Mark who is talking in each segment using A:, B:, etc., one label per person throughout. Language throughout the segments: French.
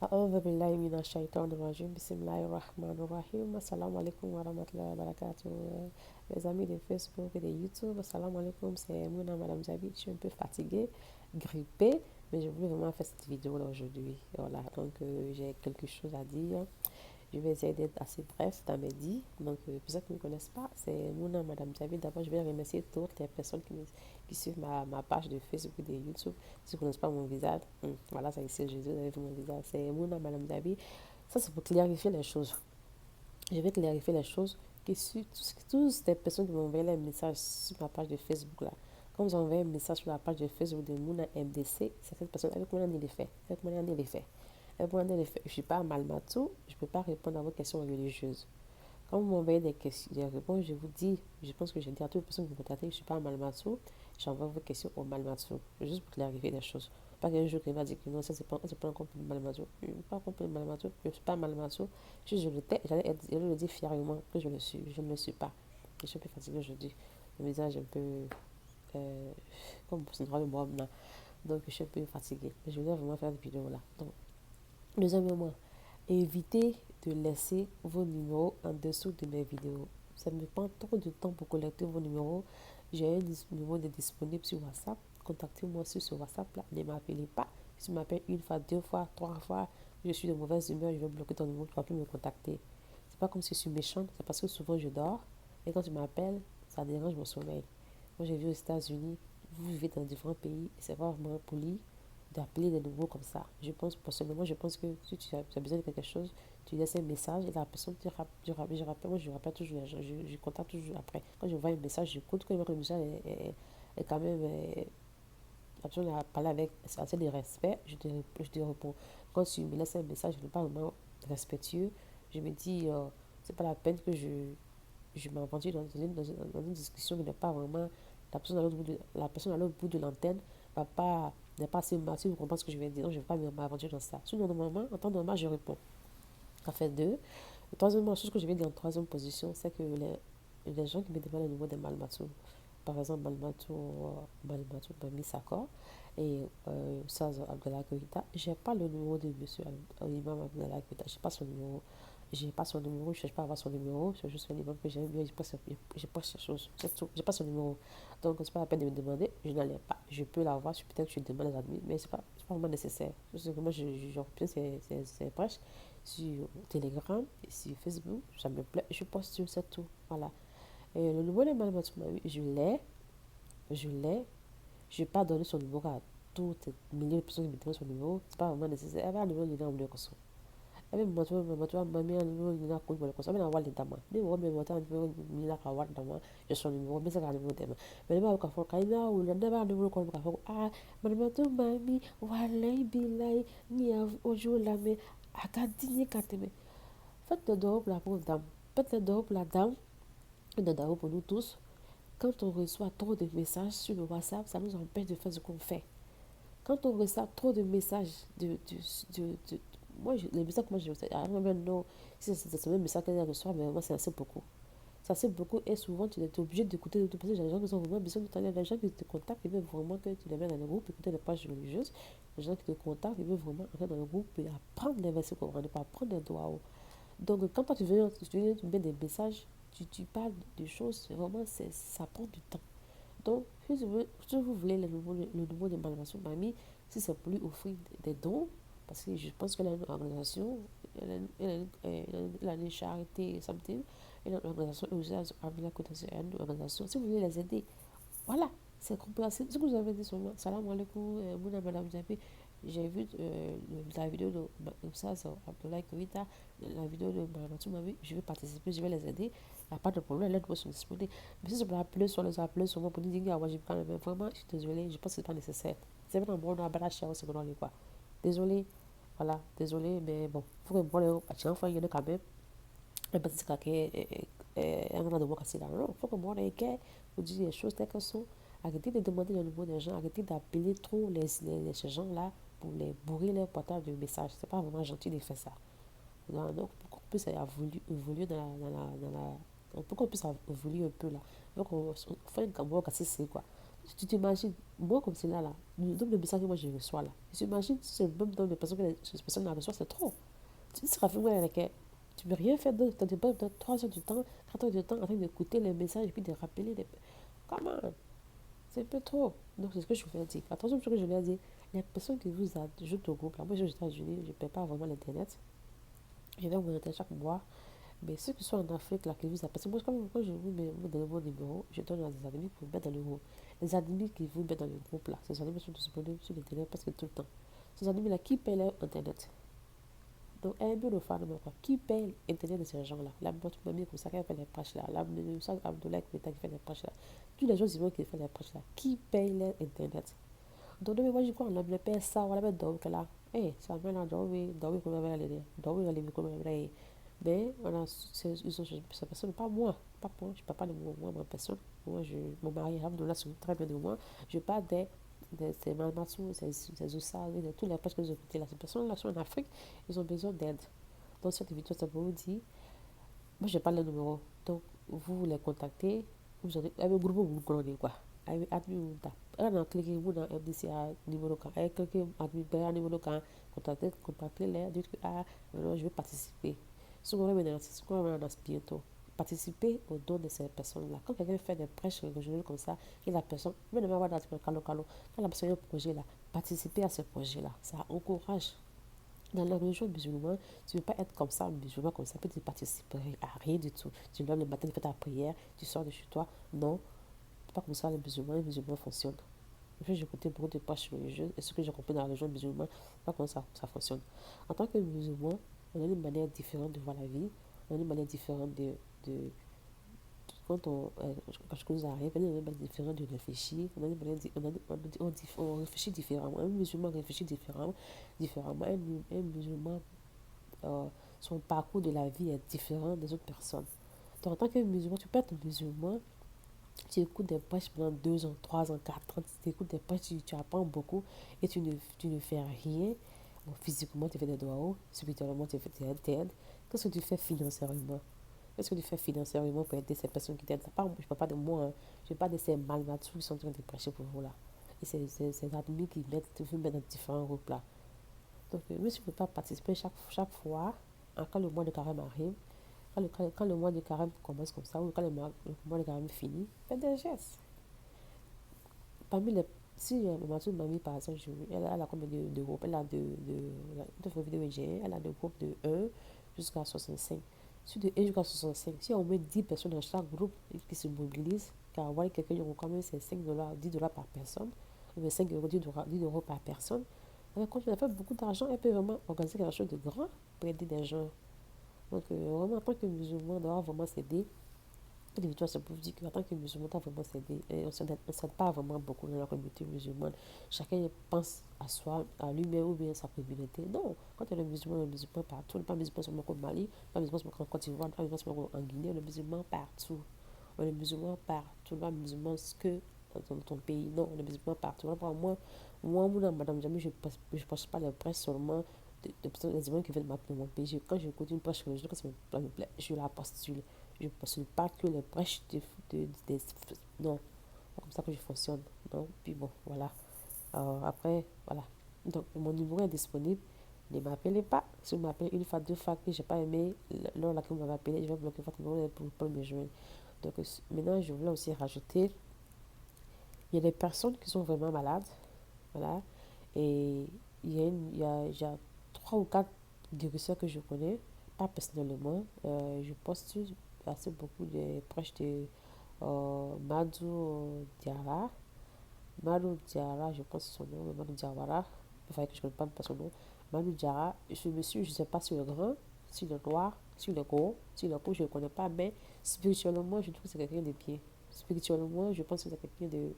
A: أعوذ بالله من الشيطان الرجيم بسم الله الرحمن الرحيم Assalamu alaikum wa rahmatullahi wa barakatuh. Les amis de Facebook et de YouTube, assalamu alaikum, c'est Mouna Madame Zabi. Je suis un peu fatiguée, grippée, mais je voulais vraiment faire cette vidéo là aujourd'hui. Voilà, donc j'ai quelque chose à dire. Je vais essayer d'être assez bref dans mes dits. Donc, pour ceux qui ne me connaissent pas, c'est Mouna Madame Zabi. D'abord, je vais remercier toutes les personnes qui suivent ma page de Facebook et de YouTube. Si vous ne connaissez pas mon visage, voilà, ça ici, Jésus, vous avez vu mon visage. C'est Mouna Madame Zabi. Ça, c'est pour clarifier les choses. Je vais clarifier les choses. Que sur toutes les personnes qui m'ont envoyé un message sur ma page de Facebook, là, quand vous envoyez un message sur la page de Facebook de Mouna MDC, c'est cette personne avec Mouna les fait. Avec Mouna les fait. Je ne suis pas Malmatou, je ne peux pas répondre à vos questions religieuses. Quand vous m'envoyez des questions, des réponses, je vous dis, je pense que j'ai dit à toutes les personnes qui me contactent, je ne suis pas Malmatou, j'envoie vos questions au Malmatou, juste pour clarifier les choses. Pas qu'un jour, il va dire que non, ça, c'est pas un complément Malmatou. Je ne suis pas un complément Malmatou, je ne suis pas Malmatou. Je le dis fièrement que je le suis, je ne le suis pas. Je suis un peu fatiguée aujourd'hui. Le visage est un peu, comme c'est le bois là. Donc, je suis un peu fatiguée. Je voulais vraiment faire cette vidéo là. Donc, deuxièmement, évitez de laisser vos numéros en dessous de mes vidéos. Ça me prend trop de temps pour collecter vos numéros. J'ai un numéro de disponible sur WhatsApp. Contactez-moi sur ce WhatsApp-là. Ne m'appelez pas. Si tu m'appelles une fois, deux fois, trois fois, je suis de mauvaise humeur, je vais bloquer ton numéro, tu ne vas plus me contacter. C'est pas comme si je suis méchante, c'est parce que souvent je dors. Et quand tu m'appelles, ça dérange mon sommeil. Moi, j'ai vu aux États-Unis, vous vivez dans différents pays, c'est pas vraiment poli d'appeler de nouveau comme ça. Je pense, personnellement, je pense que si tu as besoin de quelque chose, tu laisses un message et la personne te rappelle, moi je rappelle toujours les gens, je contacte toujours après. Quand je vois un message, j'écoute, quand le message est quand même, la personne a parlé avec assez de respect, je te réponds. Quand tu me laisses un message, je ne suis pas vraiment respectueux, je me dis, c'est pas la peine que je m'aventure dans une discussion qui n'est pas vraiment, la personne à l'autre bout de l'antenne va pas, n'est pas assez mature pour comprendre ce que je vais dire. Donc, je ne vais pas m'aventurer dans ça. Sinon, normalement, en temps normal, je réponds. Ça fait deux. La troisième chose que je vais dire en troisième position, c'est que les gens qui me demandent le niveau des Malmatou, par exemple, Malmatou Mami Sakor et Saz Abdallah Koïta, je n'ai pas le numéro de monsieur Imam Abdallah Koïta, je n'ai pas son numéro. J'ai pas son numéro, je ne cherche pas à avoir son numéro, c'est juste un imam que j'aime bien, j'ai pas cette chose, c'est tout, j'ai pas son numéro. Donc, c'est pas la peine de me demander, je n'en ai pas. Je peux l'avoir, peut-être que je demande les admis, mais c'est pas vraiment nécessaire. Parce que moi, je reprends ces pages sur Telegram, et sur Facebook, ça me plaît, je poste sur c'est tout. Voilà. Et le numéro de Madame Matouma, je l'ai, je n'ai pas donné son numéro à toutes les milliers de personnes qui me demandent son numéro, c'est pas vraiment nécessaire. Elle va le numéro de comme ça. Ebe matoa mami a numéro nyina ko ngol ko sabe na wale dama de wo me mata numéro nyina ka wale dama je son numéro mais ça ka numéro dama mais ba ka fo kai na wo le ba numéro ko ka fo ah matoa mami wale bilai ni a ojo la me akadi ni kateme faites le dehors pour la pauvre dame faites le dehors pour la dame et le dehors pour nous tous quand on reçoit trop de messages sur le WhatsApp ça nous empêche de faire ce qu'on fait quand on reçoit trop de messages moi, les messages que moi je reçois, I don't even know si c'est le même message qu'elle reçoit, mais moi c'est assez beaucoup. C'est assez beaucoup et souvent tu es obligé d'écouter d'autres personnes. Il y a des gens qui ont vraiment besoin de t'aller. Les gens qui te contactent, ils veulent vraiment que tu les mets dans le groupe, écouter les pages religieuses. Les gens qui te contactent, ils veulent vraiment entrer dans le groupe et apprendre les versets coraniques, pas apprendre les doigts. Donc quand toi tu mets des messages, tu parles de choses, vraiment ça prend du temps. Donc, si vous voulez le nouveau de Malvation Mamie, si c'est pour lui offrir des dons, parce que je pense qu'elle a une organisation, elle a une charité, something, elle a une organisation, elle a une organisation, si vous voulez les aider, voilà, c'est compréhensible. Ce que vous avez dit sur moi, salam alaikum, mouna madame Zabi, j'ai vu la vidéo de ça, c'est Abdoulaye Koïta, la vidéo de Malamatou Mabi, je vais participer, je vais les aider, il n'y a pas de problème, les doigts sont disponibles. Mais si c'est pour appeler sur les appeler sur moi pour dire, ah, ouais, j'ai pas, mais vraiment, je suis désolée, je pense que c'est pas nécessaire. C'est vraiment bon, on a pas cher, c'est bon, quoi. Désolée, voilà, désolée, mais bon, faut que bon, il y en a quand même, et parce que un moment de voir c'est là, non, faut que bon, vous dites les choses telles qu'elles sont. Arrêtez de demander le nouveau des gens, arrêtez d'appeler trop ces gens-là pour les bourrer leur portable de messages. C'est pas vraiment gentil de faire ça. Donc, pour qu'on puisse évoluer pour qu'on puisse évoluer un peu là. Donc, on fait un gamme c'est quoi. Tu t'imagines, moi comme c'est là, le nombre de messages que moi je reçois là, tu t'imagines si c'est le même nombre de personnes que ces personnes la reçoivent, c'est trop. Tu seras fait avec elle. Tu peux rien faire d'autre. Tu pas 3 heures du temps, 4 heures du temps en train d'écouter les messages et puis de rappeler les. Comment? C'est un peu trop. Donc c'est ce que je voulais dire. La troisième chose que je voulais dire, les personnes qui vous ajoutent au groupe, là, moi je suis aux États-Unis, je ne paie pas vraiment l'Internet. Je vais vous Internet chaque mois. Mais ceux qui sont en Afrique, là, qui vous appellent, parce que moi, quand je vous donne mon numéro, je donne à des amis pour mettre dans le groupe. Les amis qui vous mettent dans le groupe, là, ces amis sont disponibles sur l'Internet presque tout le temps. Ces amis là, qui paient leur Internet? Donc, un peu de femmes, qui paye l'Internet de ces gens-là? La boîte mamie comme ça qui fait les prêches là. La ça Abdoulaye qui fait les prêches là. Tous les gens ils qui font les prêches là. Qui paye l'Internet? Donc, moi, je crois qu'on a bien payé ça, on a bien dormi là. Eh, ça mène à dormir, dormir comme on va aller. Dormir comme on va aller. Mais voilà, ces personnes, pas moi. Pas moi, je ne parle pas de moi, ma personne. Moi, mon mari, Abdoulaye, c'est très bien de moi. Je parle ces malmaçons, ces oussards, de tous les prêches que j'ai écoutés là. Ces personnes-là sont en Afrique, ils ont besoin d'aide. Donc, cette vidéo, ça vous dit, moi, je n'ai pas le numéro. Donc, vous les contactez, vous avez un groupe, vous connaissez quoi. Avec admin, on a cliqué, vous dans MDCA numéro 4. Avec cliqué, admin, numéro 4, contactez-les, dites que, ah, maintenant, je vais participer. Ce qu'on va maintenant, c'est ce qu'on va maintenant bientôt. Participer au don de ces personnes-là. Quand quelqu'un fait des prêches religieuses comme ça, et la personne, même dans le calo, quand la personne a un projet là, participer à ce projet-là, ça encourage. Dans la religion musulmane, tu ne veux pas être comme ça, musulman comme ça, puis tu ne participerais à rien du tout. Tu lèves le matin, tu fais ta prière, tu sors de chez toi. Non, pas comme ça les musulmans fonctionnent. J'ai écouté beaucoup de pages religieuses et ce que j'ai compris dans la religion musulmane, pas comme ça fonctionne. En tant que musulman, on a une manière différente de voir la vie, on a une manière différente de quand quand je nous arrive, on a une manière différente de réfléchir, on a une manière, on réfléchit différemment. Un musulman réfléchit différemment. Un musulman son parcours de la vie est différent des autres personnes. Donc, en tant que musulman, tu peux être musulman, tu écoutes des prêches pendant 2 ans, 3 ans, 4 ans, tu écoutes des prêches, tu apprends beaucoup et tu ne fais rien. Bon, physiquement, tu fais des doigts, spirituellement, tu fais des aides. Qu'est-ce que tu fais financièrement? Qu'est-ce que tu fais financièrement pour aider ces personnes qui t'aident? Je ne parle pas de moi, hein. Je parle de ces malmatus qui sont en train de prêcher pour vous là. Et ces admis qui vous mettent dans différents groupes là. Donc, même si je ne peux pas participer chaque fois, quand le mois de carême arrive, quand le mois de carême commence comme ça, ou quand le mois de carême finit, faites des gestes. Parmi les. Si ma mamie, par exemple, elle a combien de groupes? Elle a de vidéos IGN, elle a des groupes de 1 jusqu'à 65. Sur de 1 jusqu'à 65, si on met 10 personnes dans chaque groupe qui se mobilisent, car voilà, quelqu'un aura quand même c'est 5 dollars, 10 dollars par personne, ou 5 euros, 10 euros par personne. Quand tu as fait beaucoup d'argent, elle peut vraiment organiser quelque chose de grand pour aider des gens. Donc, vraiment, en tant que musulman, on doit vraiment s'aider. Les victoires, ça peut dire qu'en tant que musulman, on doit vraiment s'aider. Et on ne s'aide pas vraiment beaucoup dans la communauté musulmane. Chacun pense à soi, à lui-même ou bien à sa communauté. Non, quand tu es le musulman partout. On n'est pas musulman seulement au Mali, pas musulman seulement en Côte d'Ivoire, pas musulman seulement en Guinée, on est musulman partout. On est musulman partout. On n'est pas musulman que dans ton pays. Non, on est musulman partout. Moi, madame Jamie, je ne passe pas les prêches seulement de personnes des humains qui viennent de mon pays. Quand j'écoute une prêche religieuse, quand ça me plaît, je la postule. Je ne postule pas que les prêches non, c'est comme ça que je fonctionne. Non, puis bon, voilà. Après, voilà. Donc, mon numéro est disponible. Ne m'appelez pas. Si vous m'appelez une fois, 2 fois que je n'ai pas aimé, lors laquelle vous m'avez appelé, je vais bloquer votre numéro pour me joindre. Donc, maintenant, je voulais aussi rajouter, il y a des personnes qui sont vraiment malades. Voilà. Et il y a 3 ou 4 guérisseurs que je connais, pas personnellement. Je poste assez beaucoup de proches de Madou Diara. Madou Diara, je pense son nom, mais Madou Diawara. Il fallait que je ne connais pas son nom. Madou Diara, je me suis, je ne sais pas sur le grand, sur le noir, sur le gros, sur le gros, je ne connais pas, mais spirituellement, je trouve que c'est quelqu'un de bien. Spirituellement, je pense que c'est quelqu'un de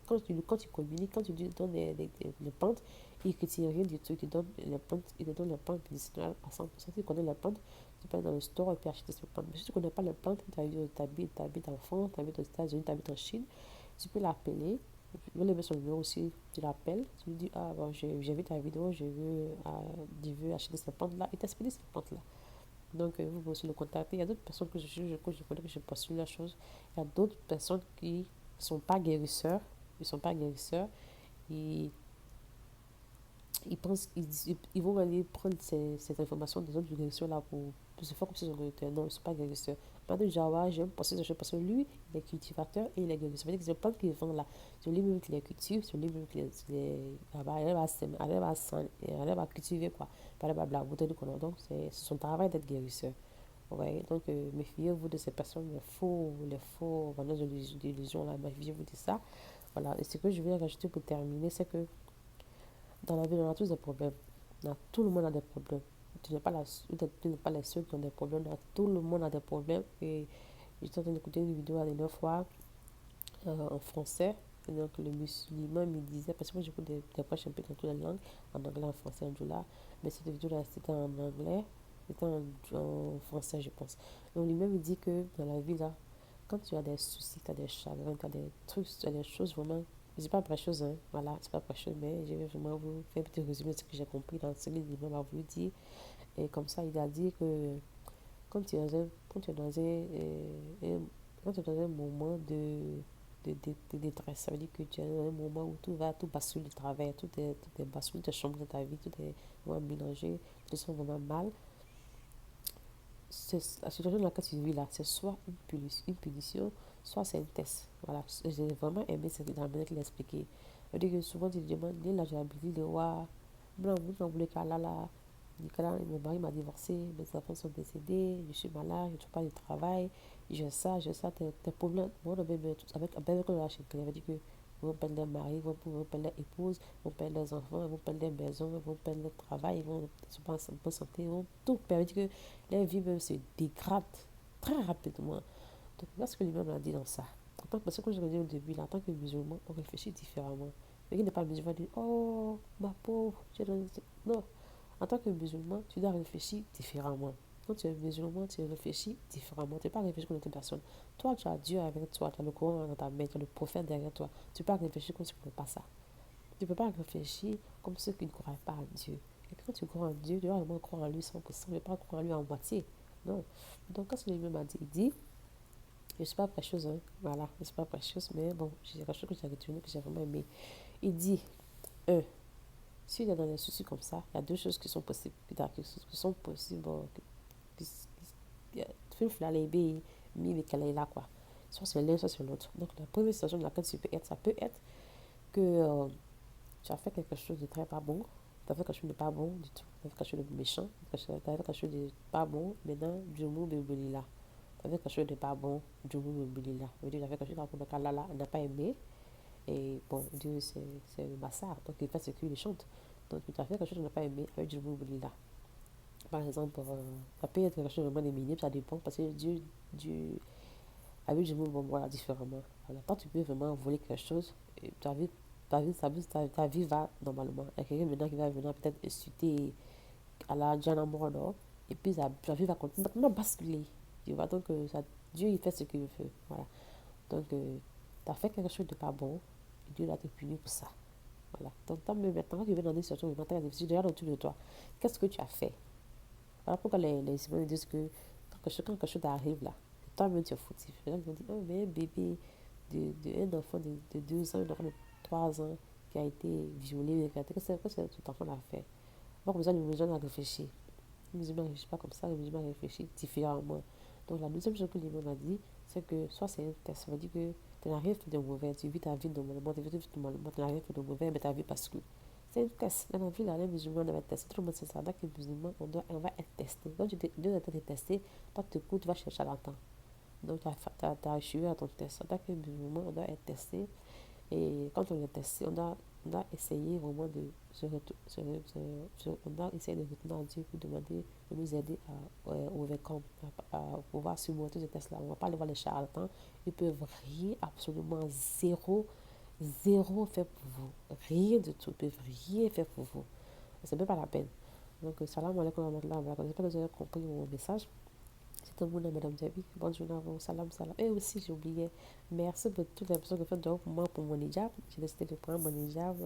A: quand tu communiques, quand tu lui donnes les plantes, il ne retire rien du tout. Il te donne les plantes médicinales à 100%. Si tu connais les plantes, tu peux aller dans le store et puis acheter ces plantes. Mais si tu ne connais pas les plantes, tu habites en France, tu habites aux États-Unis, tu habites en Chine, tu peux l'appeler. Je vais le mettre sur le numéro aussi, tu l'appelles, tu lui dis, ah bon, j'ai vu ta vidéo, je veux acheter ces plantes-là, et t'explique ces plantes-là. Donc, vous pouvez aussi le contacter. Il y a d'autres personnes que je connais, que je postule la chose. Il y a d'autres personnes qui ne sont pas guérisseurs, ils sont pas guérisseurs. Ils, ils pensent, ils vont aller prendre cette information des autres guérisseurs là pour se faire comme si ils sont guérisseurs. Non, ils ne sont pas guérisseurs. Maintenant, Jawa, j'aime penser ce parce que lui, il est cultivateur et il est guérisseur. Ça veut dire que c'est les plantes qu'il vend là. C'est lui-même qui les cultive, c'est lui-même qui les elle va cultiver quoi. Blablabla, donc c'est son travail d'être guérisseur. Ouais, donc méfiez-vous de ces personnes, les faux vendeurs d'illusions là, méfiez-vous de ça. Voilà, et ce que je vais rajouter pour terminer, c'est que dans la vie, on a tous des problèmes. Tout le monde a des problèmes. Tu n'es pas les seuls qui ont des problèmes. Tout le monde a des problèmes. Et j'étais en train d'écouter une vidéo la dernière fois en français. Et donc le musulman me disait, parce que moi j'écoute des prêches un peu dans toutes les langues, en anglais, en français, en djoula. Mais cette vidéo-là, c'était en anglais, c'était en français, je pense. Donc lui-même, il dit que dans la vie, là, quand tu as des soucis, tu as des chagrins, tu as des trucs, tu as des choses vraiment. C'est pas précieux, hein, voilà, c'est pas précieux, mais je vais vraiment vous faire un petit résumé de ce que j'ai compris dans ce que lui-même a voulu dire. Et comme ça, il a dit que quand tu es dans un, quand tu es dans quand tu es dans un moment de détresse, ça veut dire que tu es dans un moment où tout bascule de travers, tout est bascule, tout chambre de ta vie, tout est vraiment mélangé, tu te sens vraiment mal. La situation dans laquelle tu vis là, c'est soit une punition, soit c'est un test. Voilà, j'ai vraiment aimé cette la manière qu'il a expliqué. C'est-à-dire que souvent tu te demandes, là j'ai l'habitude de voir, non, vous voulez qu'à là, Nicolas, mon mari m'a divorcé, mes enfants sont décédés, je suis malade, je ne trouve pas de travail, j'ai ça, tes problèmes. Moi, avec la chèque, il avait dit que ils vont perdre leur mari, ils vont perdre leur épouse, ils vont perdre leurs enfants, ils vont perdre leur maison, ils vont perdre leur travail, ils vont se pas en bonne santé, ils vont tout perdre. Il dit que leur vie même se dégrade très rapidement. Donc, là, ce que lui-même a dit dans ça. Parce que comme je l'ai dit au début, là, en tant que musulman, on réfléchit différemment. Mais qui n'est pas musulman dit, oh, ma pauvre, non. En tant que musulman, tu dois réfléchir différemment. Quand tu es musulman, tu réfléchis différemment. Tu ne peux pas réfléchir comme une autre personne. Toi, tu as Dieu avec toi, tu as le Coran dans ta main, tu as le prophète derrière toi. Tu ne peux pas réfléchir comme si tu ne connais pas ça. Tu ne peux pas réfléchir comme ceux qui ne croient pas à Dieu. Et quand tu crois en Dieu, tu dois vraiment croire en lui 100%, mais pas croire en lui en moitié. Non. Donc, quand ce que lui-même a dit, il dit, je ne suis pas précieuse, hein. Voilà, je ne suis pas précieuse, mais bon, j'ai quelque chose que j'ai retenu, que j'ai vraiment aimé. Il dit, s'il est dans des soucis comme ça, il y a deux choses qui sont possibles. Qui sont possibles. Là, quoi. Soit c'est l'un, soit c'est l'autre. Donc, la première situation dans laquelle tu peux être, ça peut être que tu as fait quelque chose de très pas bon. Tu as fait quelque chose de pas bon du tout. Tu as fait quelque chose de méchant. Tu as fait quelque chose de pas bon. Maintenant, du mot bébé là. Tu as fait quelque chose de pas bon. Du mot bébé là. Tu as fait quelque chose de là, elle n'a pas aimé. Et bon, Dieu, c'est le massacre. Donc, il fait ce qu'il chante. Donc, tu as fait quelque chose que tu n'as pas aimé avec du mot là. Par exemple, ça peut être quelque chose de vraiment minime, ça dépend. Parce que Dieu avec du mot, bon, voilà, différemment. Alors, quand tu peux vraiment voler quelque chose, ta vie, ta vie va normalement. Il y a quelqu'un maintenant qui va venir peut-être insulter à la Diana Morano. Et puis, ta vie va complètement basculer. Tu vois, donc, Dieu, il fait ce qu'il veut. Voilà. Donc, tu as fait quelque chose de pas bon. Dieu va te punir pour ça. Voilà. Donc, maintenant, tu viens dans une situation où tu es difficile, regarde autour de toi. Qu'est-ce que tu as fait? Voilà pourquoi les humains disent que quand quelque chose t'arrive là, toi-même tu es fautif. Les gens vont dire, oh, mais un bébé, un enfant de 2 ans, un enfant de 3 ans qui a été violé, qu'est-ce que cet enfant a fait? Bon, comme ça, les musulmans ont réfléchi. Les musulmans ne réfléchissent pas comme ça, les musulmans réfléchissent différemment. Donc, la deuxième chose que l'imam a dit, c'est que soit c'est un test, ça veut dire que tu n'as rien fait de mauvais, tu vis ta vie normalement, tu n'as rien fait de mauvais, mais ta vie bascule. C'est un test. Dans la vie, là, les musulmans doivent être testés. Tout le monde sait ça. Donc, les musulmans, on va être testé. Donc, Dieu doit être testé. Toi, tu vas chercher à l'entendre. Donc, tu as échoué à ton test. Donc, les musulmans, on doit être testé. Et quand on est testé, on doit essayer vraiment de on doit essayer de retourner à Dieu pour demander de nous aider à overcome, à pouvoir surmonter ce test-là. On ne va pas aller voir les charlatans. Ils peuvent rien, absolument zéro fait pour vous. Rien du tout. Ils peuvent rien faire pour vous. C'est même pas la peine. Donc, salam alaikum wa rahmatullahi wa barakatuh. J'espère que vous avez compris mon message. C'est un bon à Madame Jabi. Bonne journée à vous. Salam, salam. Et aussi, j'ai oublié. Merci pour toutes les personnes qui font de pour moi pour mon hijab. J'ai décidé de prendre mon hijab.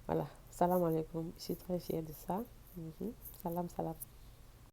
A: Voilà. Salam alaikum. Je suis très fière de ça. Salam, salam.